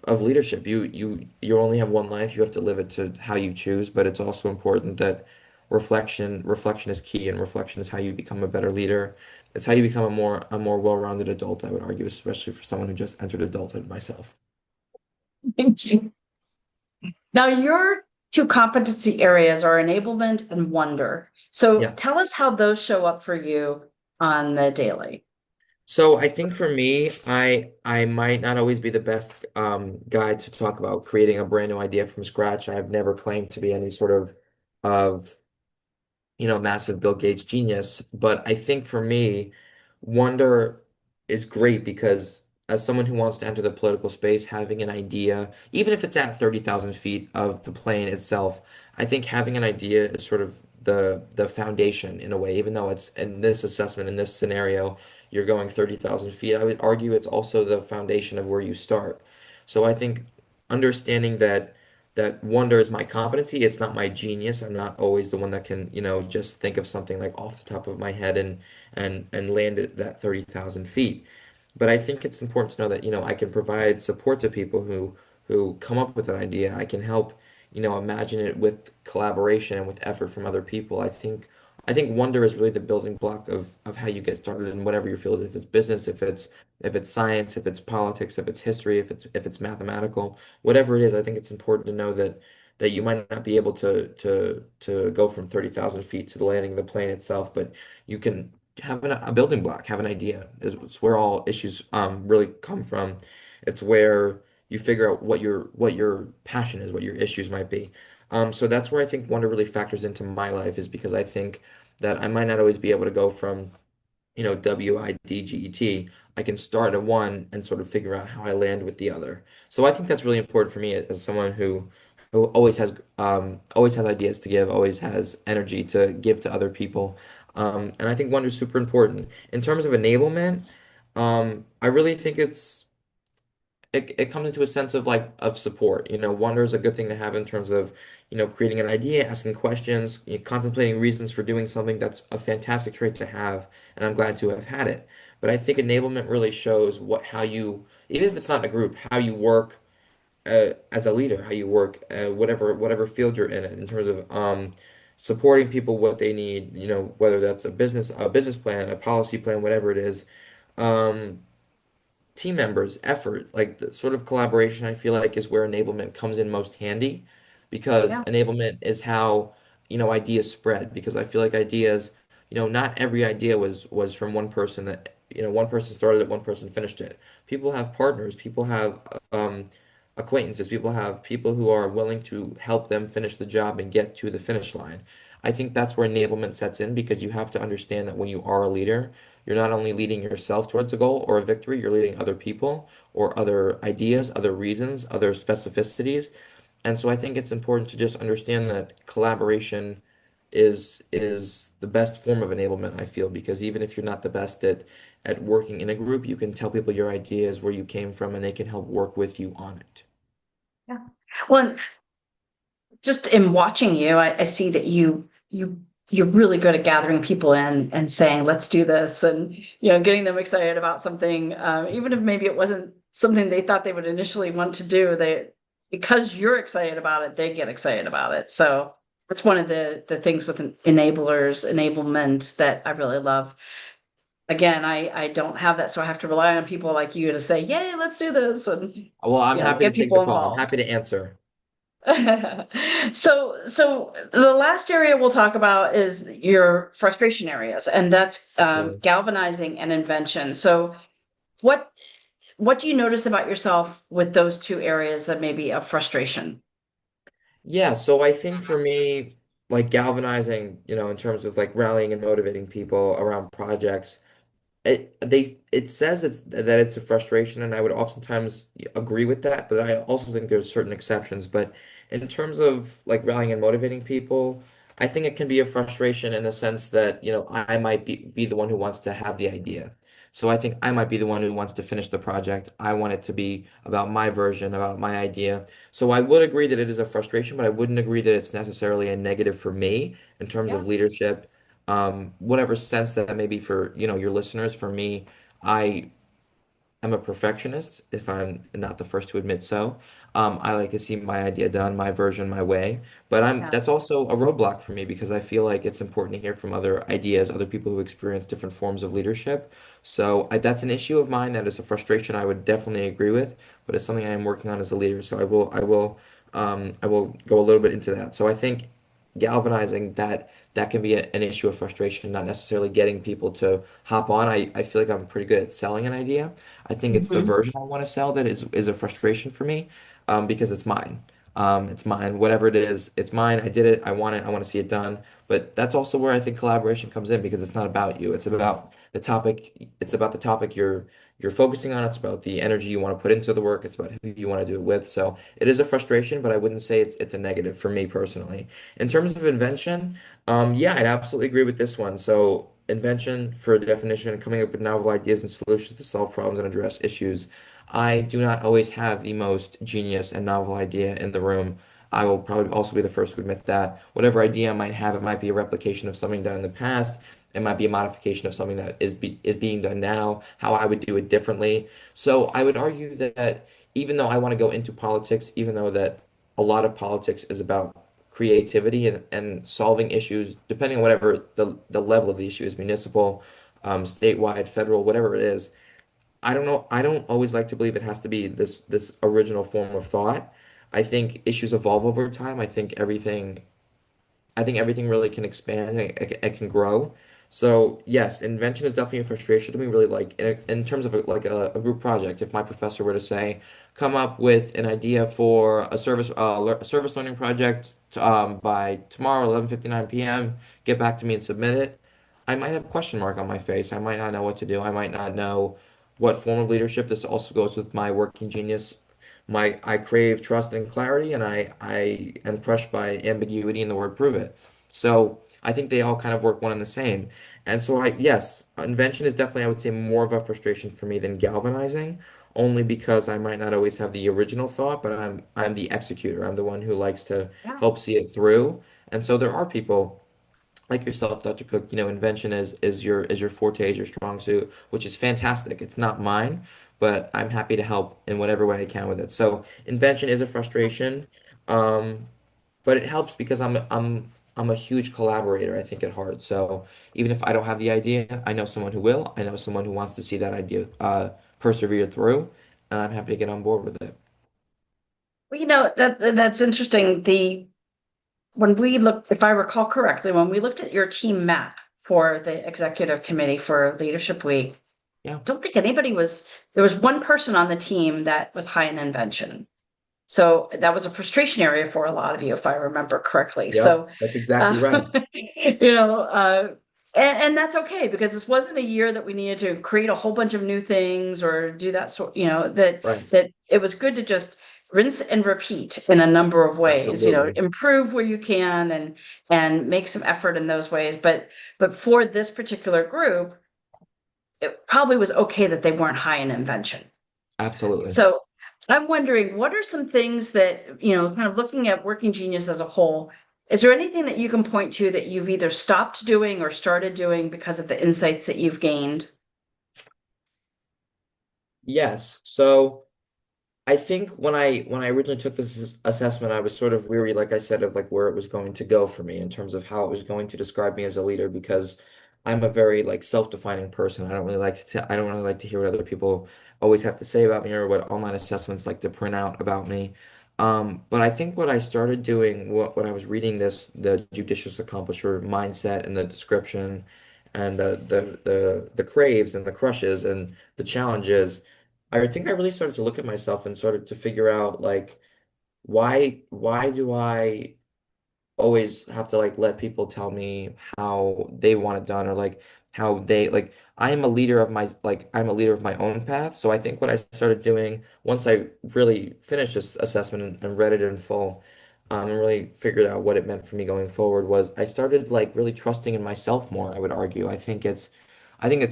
leadership. You only have one life. You have to live it to how you choose, but it's also important that reflection is key, and reflection is how you become a better leader. It's how you become a more well-rounded adult, I would argue, especially for someone who just entered adulthood myself. Thank you. Now, your two competency areas are enablement and wonder. So Yeah. tell us how those show up for you on the daily. So I think for me, I might not always be the best guy to talk about creating a brand new idea from scratch. I've never claimed to be any sort of massive Bill Gates genius. But I think for me, wonder is great because as someone who wants to enter the political space, having an idea, even if it's at 30,000 feet of the plane itself, I think having an idea is sort of the foundation in a way, even though it's in this assessment, in this scenario, you're going 30,000 feet. I would argue it's also the foundation of where you start. So I think understanding that wonder is my competency. It's not my genius. I'm not always the one that can, just think of something like off the top of my head and land it that 30,000 feet. But I think it's important to know that, I can provide support to people who come up with an idea. I can help, imagine it with collaboration and with effort from other people. I think wonder is really the building block of how you get started in whatever your field is. If it's business, if it's science, if it's politics, if it's history, if it's mathematical, whatever it is, I think it's important to know that you might not be able to go from 30,000 feet to the landing of the plane itself, but you can have a building block, have an idea. It's where all issues really come from. It's where you figure out what your passion is, what your issues might be. So that's where I think wonder really factors into my life is because I think that I might not always be able to go from WIDGET. I can start at one and sort of figure out how I land with the other. So I think that's really important for me as someone who always has ideas to give, always has energy to give to other people. And I think wonder is super important. In terms of enablement, I really think it comes into a sense of of support. Wonder is a good thing to have in terms of, creating an idea, asking questions, contemplating reasons for doing something. That's a fantastic trait to have, and I'm glad to have had it. But I think enablement really shows how you, even if it's not in a group, how you work as a leader, how you work whatever field you're in terms of supporting people what they need, whether that's a business plan, a policy plan, whatever it is. Um, Team members, effort, like the sort of collaboration, I feel like is where enablement comes in most handy because Yeah. enablement is how, ideas spread because I feel like ideas, not every idea was from one person that, one person started it, one person finished it. People have partners, people have acquaintances, people have people who are willing to help them finish the job and get to the finish line. I think that's where enablement sets in because you have to understand that when you are a leader, you're not only leading yourself towards a goal or a victory, you're leading other people or other ideas, other reasons, other specificities. And so I think it's important to just understand that collaboration is the best form of enablement, I feel, because even if you're not the best at working in a group, you can tell people your ideas, where you came from, and they can help work with you on it. Yeah. Well, just in watching you, I see that you're really good at gathering people in and saying, let's do this, and getting them excited about something, even if maybe it wasn't something they thought they would initially want to do, they because you're excited about it, they get excited about it. So that's one of the things with enablement that I really love. Again, I don't have that, so I have to rely on people like you to say, yay, let's do this, and Well, I'm happy to get take the people call. I'm involved. happy to answer. So the last area we'll talk about is your frustration areas, and that's Really. galvanizing and invention. So what what do you notice about yourself with those two areas that may be of frustration? Yeah, so I think for me, like galvanizing, in terms of like rallying and motivating people around projects, it says it's a frustration, and I would oftentimes agree with that, but I also think there's certain exceptions. But in terms of like rallying and motivating people, I think it can be a frustration in the sense that, I might be the one who wants to have the idea. So I think I might be the one who wants to finish the project. I want it to be about my version, about my idea. So I would agree that it is a frustration, but I wouldn't agree that it's necessarily a negative for me in terms Yeah. of leadership, whatever sense that may be for, your listeners. For me, I am a perfectionist, if I'm not the first to admit so. I like to see my idea done, my version, my way. But Yeah. that's also a roadblock for me because I feel like it's important to hear from other ideas, other people who experience different forms of leadership. So that's an issue of mine. That is a frustration I would definitely agree with, but it's something I am working on as a leader. So I will go a little bit into that. So I think galvanizing that can be an issue of frustration, not necessarily getting people to hop on. I feel like I'm pretty good at selling an idea. I think it's the Mhm. version I want to sell that is a frustration for me, because it's mine. It's mine. Whatever it is, it's mine. I did it. I want it. I want to see it done. But that's also where I think collaboration comes in because it's not about you. It's about the topic. It's about the topic you're focusing on. It's about the energy you want to put into the work. It's about who you want to do it with. So it is a frustration, but I wouldn't say it's a negative for me personally. In terms of invention, yeah, I'd absolutely agree with this one. So, invention, for definition, coming up with novel ideas and solutions to solve problems and address issues. I do not always have the most genius and novel idea in the room. I will probably also be the first to admit that. Whatever idea I might have, it might be a replication of something done in the past. It might be a modification of something that is being done now, how I would do it differently. So I would argue that even though I want to go into politics, even though that a lot of politics is about creativity and solving issues, depending on whatever the level of the issue is, municipal, statewide, federal, whatever it is. I don't know. I don't always like to believe it has to be this original form of thought. I think issues evolve over time. I think everything really can expand and it can grow. So yes, invention is definitely a frustration to me. Really, like in terms of a group project, if my professor were to say, come up with an idea for a service learning project by tomorrow 11:59 p.m., get back to me and submit it, I might have a question mark on my face. I might not know what to do. I might not know what form of leadership. This also goes with my working genius. I crave trust and clarity, and I am crushed by ambiguity in the word prove it. So I think they all kind of work one and the same. And so yes, invention is definitely, I would say, more of a frustration for me than galvanizing, only because I might not always have the original thought, but I'm the executor. I'm the one who likes to Yeah. help see it through. And so there are people like yourself, Dr. Cook, invention is your forte, is your strong suit, which is fantastic. It's not mine, but I'm happy to help in whatever way I can with it. So invention is a frustration, um, but it helps because I'm a huge collaborator, I think, at heart. So even if I don't have the idea, I know someone who will. I know someone who wants to see that idea persevere through, and I'm happy to get on board with it. Well, that's interesting. The when we looked, if I recall correctly, when we looked at your team map for the executive committee for Leadership Week, Yeah. don't think anybody was, there was one person on the team that was high in invention. So that was a frustration area for a lot of you, if I remember correctly. Yep. So, That's exactly uh, right. you know, and that's okay because this wasn't a year that we needed to create a whole bunch of new things or do that sort, that Right. that it was good to just rinse and repeat in a number of ways, Absolutely. improve where you can and make some effort in those ways. But for this particular group, it probably was okay that they weren't high in invention. Absolutely. So I'm wondering, what are some things that, kind of looking at Working Genius as a whole, is there anything that you can point to that you've either stopped doing or started doing because of the insights that you've gained? Yes. So I think when I originally took this assessment, I was sort of weary, like I said, of like where it was going to go for me in terms of how it was going to describe me as a leader because I'm a very like self-defining person. I don't really like to hear what other people always have to say about me or what online assessments like to print out about me. But I think what I started doing, when I was reading this, the judicious accomplisher mindset and the description and the craves and the crushes and the challenges, I think I really started to look at myself and started to figure out like why do I always have to like let people tell me how they want it done or like how they like I am a leader of my like I'm a leader of my own path. So I think what I started doing once I really finished this assessment and read it in full, and really figured out what it meant for me going forward was I started like really trusting in myself more, I would argue. I think it's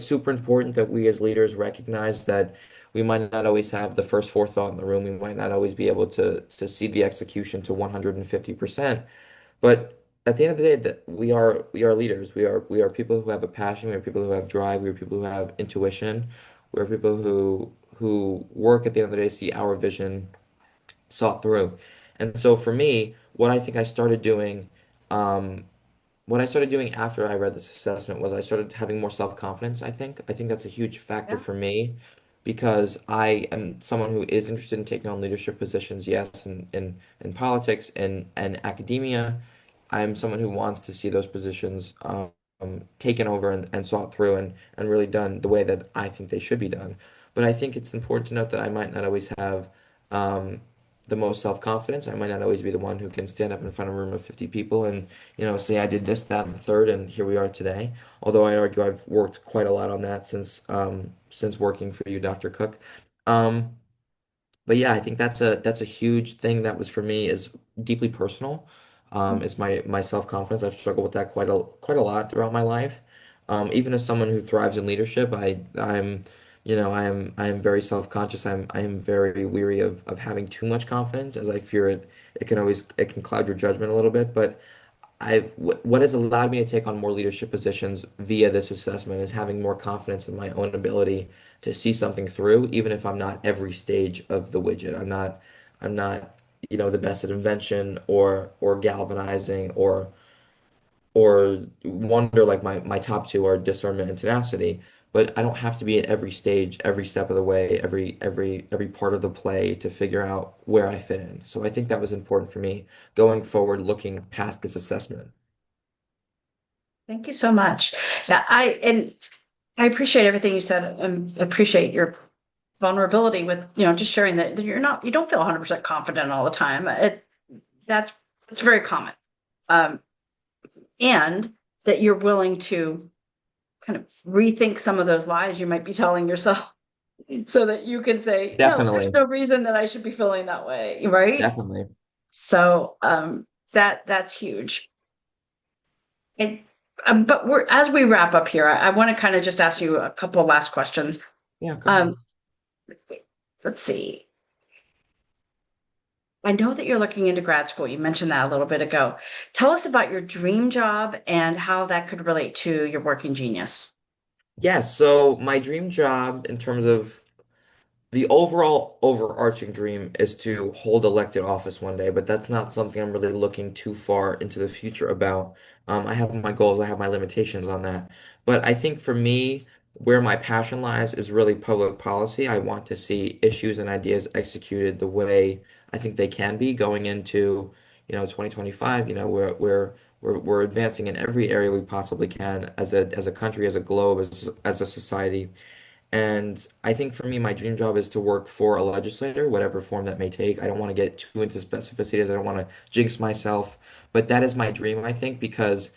super important that we as leaders recognize that we might not always have the first forethought in the room. We might not always be able to see the execution to 150%. But at the end of the day, that we are leaders. We are people who have a passion. We are people who have drive. We are people who have intuition. We are people who work at the end of the day to see our vision sought through. And so for me, um, what I started doing after I read this assessment was I started having more self-confidence, I think. I think that's a huge factor Yeah. for me because I am someone who is interested in taking on leadership positions, yes, in politics and academia. I'm someone who wants to see those positions taken over and sought through and really done the way that I think they should be done. But I think it's important to note that I might not always have um, the most self-confidence. I might not always be the one who can stand up in front of a room of 50 people and say I did this, that, and the third, and here we are today. Although I argue I've worked quite a lot on that since working for you, Dr. Cook. Um, but yeah, I think that's a huge thing that was for me is deeply personal. Is my self-confidence. I've struggled with that quite a lot throughout my life. Even as someone who thrives in leadership, I am very self-conscious. I am very weary of having too much confidence as I fear it can cloud your judgment a little bit. But what has allowed me to take on more leadership positions via this assessment is having more confidence in my own ability to see something through, even if I'm not every stage of the widget. I'm not the best at invention or galvanizing or wonder like my top two are discernment and tenacity. But I don't have to be at every stage, every step of the way, every part of the play to figure out where I fit in. So I think that was important for me going forward, looking past this assessment. Thank you so much. Yeah, I appreciate everything you said and appreciate your vulnerability with, just sharing that you don't feel 100% confident all the time. That's it's very common. Um, and that you're willing to kind of rethink some of those lies you might be telling yourself so that you can say, no, there's Definitely, no reason that I should be feeling that way, right? definitely. So that's huge. And but we're as we wrap up here, I want to kind of just ask you a couple of last questions. Yeah, go ahead. Um, let's see. I know that you're looking into grad school. You mentioned that a little bit ago. Tell us about your dream job and how that could relate to your working genius. Yeah, so my dream job in terms of the overall overarching dream is to hold elected office one day, but that's not something I'm really looking too far into the future about. I have my goals, I have my limitations on that. But I think for me, where my passion lies is really public policy. I want to see issues and ideas executed the way I think they can be going into, 2025. We're advancing in every area we possibly can as a country, as a globe, as a society. And I think for me, my dream job is to work for a legislator, whatever form that may take. I don't want to get too into specificities. I don't want to jinx myself, but that is my dream, I think, because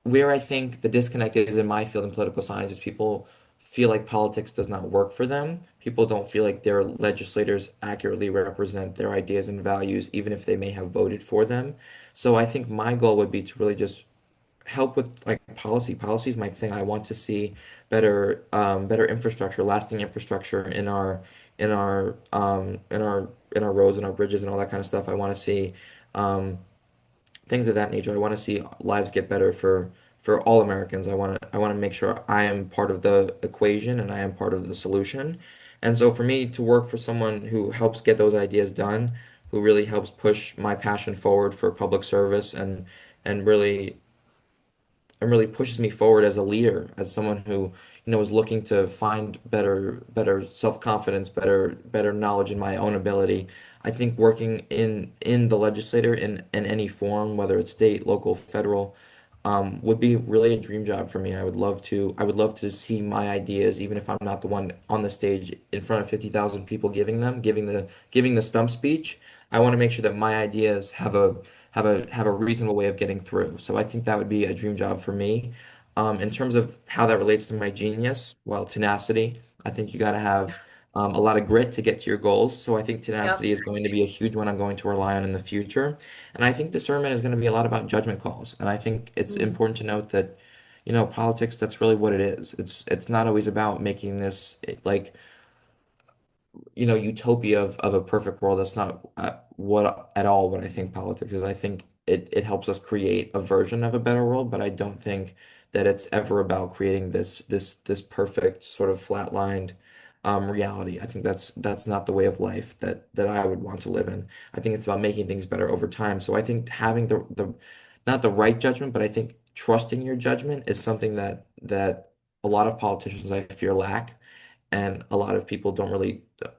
where I think the disconnect is in my field in political science is people feel like politics does not work for them. People don't feel like their legislators accurately represent their ideas and values, even if they may have voted for them. So I think my goal would be to really just help with like policy. Policy is my thing. I want to see better infrastructure, lasting infrastructure in our roads and our bridges and all that kind of stuff. I want to see um, things of that nature. I want to see lives get better for all Americans. I want to make sure I am part of the equation and I am part of the solution. And so for me to work for someone who helps get those ideas done, who really helps push my passion forward for public service and really and really pushes me forward as a leader, as someone who, is looking to find better self-confidence, better knowledge in my own ability. I think working in the legislature in any form, whether it's state, local, federal, would be really a dream job for me. I would love to see my ideas, even if I'm not the one on the stage in front of 50,000 people giving the stump speech. I want to make sure that my ideas have a reasonable way of getting through. So I think that would be a dream job for me. In terms of how that relates to my genius, well, tenacity. I think you got to have a lot of grit to get to your goals. So I think Yep. tenacity is going to be a huge one I'm going to rely on in the future. And I think discernment is going to be a lot about judgment calls. And I think it's Mm. important to note that, politics, that's really what it is. It's not always about making this like utopia of a perfect world. That's not what at all what I think politics is. I think it helps us create a version of a better world, but I don't think that it's ever about creating this perfect sort of flatlined reality. I think that's not the way of life that I would want to live in. I think it's about making things better over time. So I think having the not the right judgment, but I think trusting your judgment is something that a lot of politicians I fear lack, and a lot of people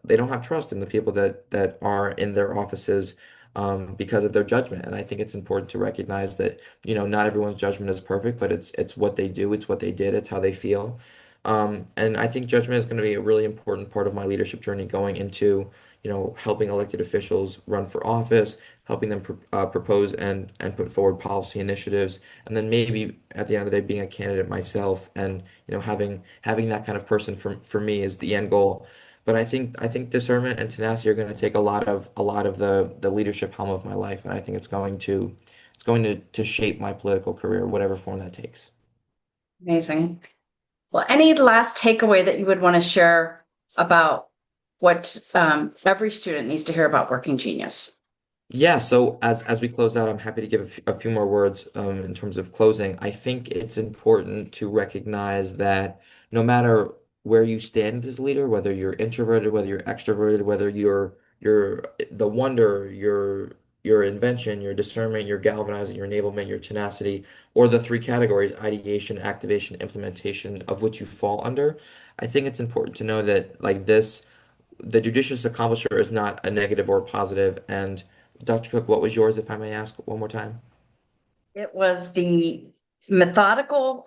they don't have trust in the people that are in their offices because of their judgment. And I think it's important to recognize that not everyone's judgment is perfect, but it's what they do, it's what they did, it's how they feel. And I think judgment is going to be a really important part of my leadership journey going into helping elected officials run for office, helping them propose and put forward policy initiatives, and then maybe at the end of the day being a candidate myself, and having that kind of person for me is the end goal. But I think discernment and tenacity are going to take a lot of the leadership helm of my life, and I think it's going to shape my political career, whatever form that takes. Amazing. Well, any last takeaway that you would want to share about what every student needs to hear about Working Genius? Yeah, so as we close out, I'm happy to give a few more words in terms of closing. I think it's important to recognize that no matter where you stand as a leader, whether you're introverted, whether you're extroverted, whether you're the wonder, your invention, your discernment, your galvanizing, your enablement, your tenacity, or the three categories, ideation, activation, implementation, of which you fall under, I think it's important to know that like this the judicious accomplisher is not a negative or a positive. And Dr. Cook, what was yours, if I may ask one more time? It was the methodical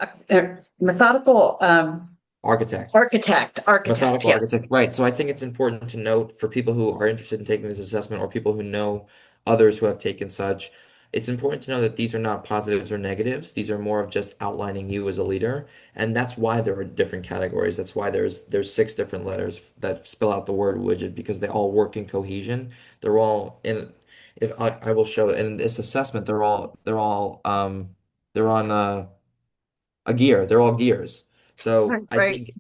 Architect. architect. Methodical Yes. architect, right. So I think it's important to note for people who are interested in taking this assessment or people who know others who have taken such, it's important to know that these are not positives or negatives. These are more of just outlining you as a leader. And that's why there are different categories. That's why there's six different letters that spell out the word widget, because they all work in cohesion. They're all in if I will show it in this assessment, they're on a gear. They're all gears. So Right. I Right. think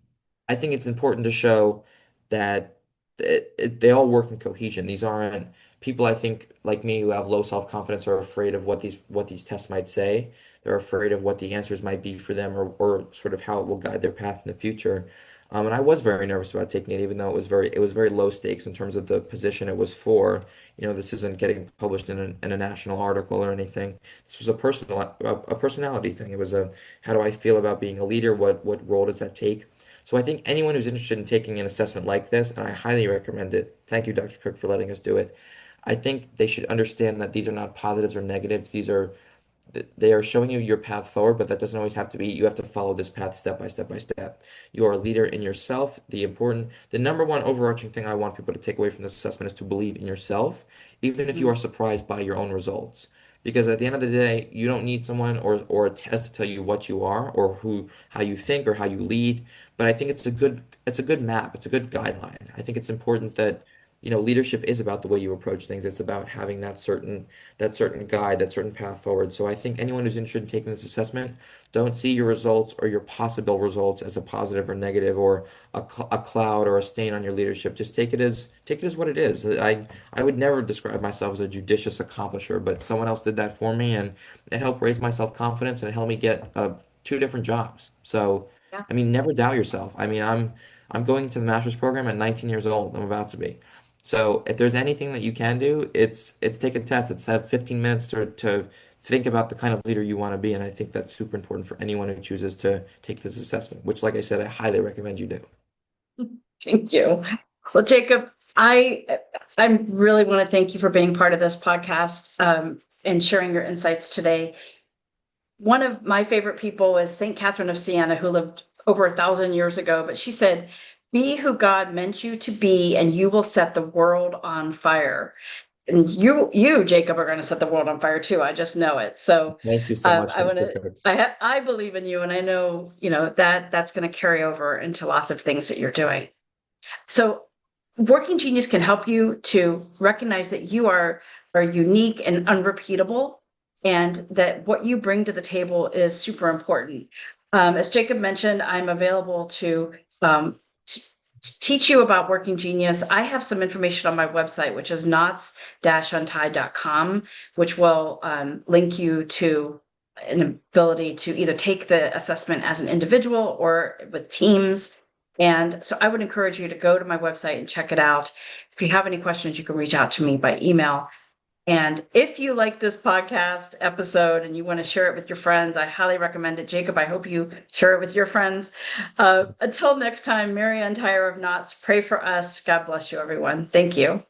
I think it's important to show that they all work in cohesion. These aren't people, I think, like me, who have low self-confidence, are afraid of what these tests might say. They're afraid of what the answers might be for them, or sort of how it will guide their path in the future. And I was very nervous about taking it, even though it was very low stakes in terms of the position it was for. This isn't getting published in a national article or anything. This was a personality thing. It was a how do I feel about being a leader? What role does that take? So I think anyone who's interested in taking an assessment like this, and I highly recommend it. Thank you, Dr. Cook, for letting us do it. I think they should understand that these are not positives or negatives. They are showing you your path forward, but that doesn't always have to be. You have to follow this path step by step by step. You are a leader in yourself. The number one overarching thing I want people to take away from this assessment is to believe in yourself, even if you Mhm. are surprised by your own results. Because at the end of the day, you don't need someone or a test to tell you what you are, or how you think, or how you lead. But I think it's a good map. It's a good guideline. I think it's important that leadership is about the way you approach things. It's about having that certain guide, that certain path forward. So I think anyone who's interested in taking this assessment, don't see your results or your possible results as a positive or negative, or a cloud or a stain on your leadership. Just take it as what it is. I would never describe myself as a judicious accomplisher, but someone else did that for me, and it helped raise my self-confidence, and it helped me get two different jobs. So Yeah. I mean, never doubt yourself. I mean, I'm going to the master's program at 19 years old. I'm about to be. So if there's anything that you can do, it's take a test. It's have 15 minutes think about the kind of leader you want to be. And I think that's super important for anyone who chooses to take this assessment, which, like I said, I highly recommend you do. Thank you. Well, Jacob, I really want to thank you for being part of this podcast and sharing your insights today. One of my favorite people is Saint Catherine of Siena, who lived over 1,000 years ago, but she said, "Be who God meant you to be, and you will set the world on fire." And you, Jacob, are going to set the world on fire too. I just know it. So Thank you so much, I want Dr. to. Cook. I believe in you, and I know that that's going to carry over into lots of things that you're doing. So, Working Genius can help you to recognize that you are unique and unrepeatable, and that what you bring to the table is super important. As Jacob mentioned, I'm available to teach you about Working Genius. I have some information on my website, which is knots-untied.com, which will link you to an ability to either take the assessment as an individual or with teams. And so I would encourage you to go to my website and check it out. If you have any questions, you can reach out to me by email. And if you like this podcast episode and you want to share it with your friends, I highly recommend it. Jacob, I hope you share it with your friends. Until next time, Mary Untied of Knots, pray for us. God bless you, everyone. Thank you.